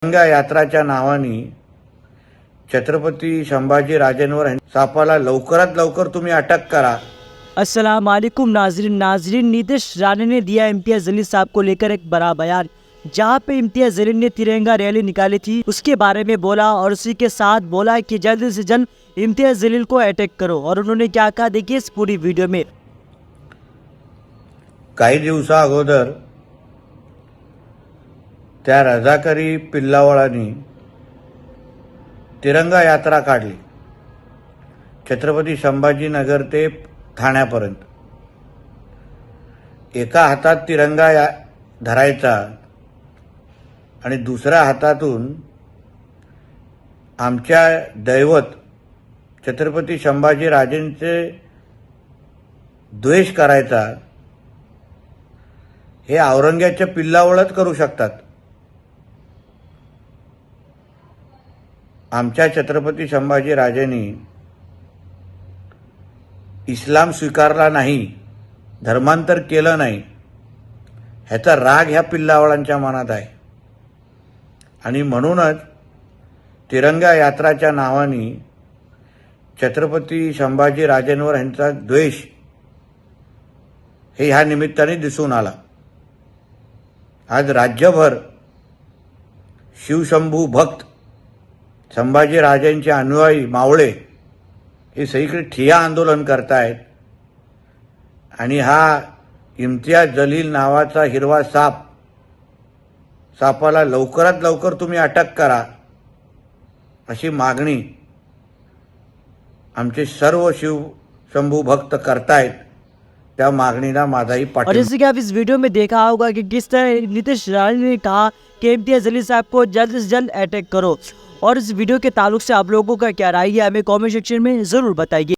तिरंगा यात्राच्या नावाने छत्रपती संभाजी राजेंवर सापाला लवकरात लवकर तुम्ही अटक करा। अस्सलाम वालेकुम नाजरीन नीतीश राणे ने दिया इम्तियाज जलील साहब को लेकर एक बड़ा बयान, जहां पे इम्तियाज जलील ने तिरंगा रैली निकाली थी उसके बारे में बोला और उसी के साथ बोला कि जल्द से जल्द इम्तियाज जलील को अटैक करो। और उन्होंने क्या कहा देखिए इस पूरी वीडियो में। काही दिवसा अगोदर त्या रजाकारी पिल्लावळांनी तिरंगा यात्रा काढली छत्रपती संभाजीनगर ते ठाण्यापर्यंत। एका हातात तिरंगा धरायचा आणि दुसऱ्या हातातून आमच्या दैवत छत्रपती संभाजी राजेंचे द्वेष करायचा। हे औरंग्याच्या पिल्लावळच करू शकतात। आमच्या छत्रपती संभाजी राजेंनी इस्लाम स्वीकारला नाही, धर्मांतर केलं नाही, ह्याचा राग ह्या पिल्लावळांच्या मनात आहे। आणि म्हणूनच तिरंगा यात्राच्या नावाने छत्रपती संभाजी राजेंवर ह्यांचा द्वेष हे ह्या निमित्ताने दिसून आला। आज राज्यभर शिवशंभू भक्त संभाजी राजेंचे अनुयायी मावळे हे सगळीकडे ठिय्या आंदोलन करतायत आणि हा इम्तियाज जलील नावाचा हिरवा सापाला लवकरात लवकर तुम्ही अटक करा अशी मागणी आमचे सर्व शिवशंभू भक्त करतायत। त्या मागणीला माझाही और पाठिंबा। जैसे कि आप इस वीडियो में देखा होगा कि किस तरह नीतीश राणे ने कहा कि इम्तियाज जलील साहब को जल्द से जल्द अटैक करो। और इस वीडियो के ताल्लुक से आप लोगों का क्या राय है हमें कमेंट सेक्शन में ज़रूर बताइए।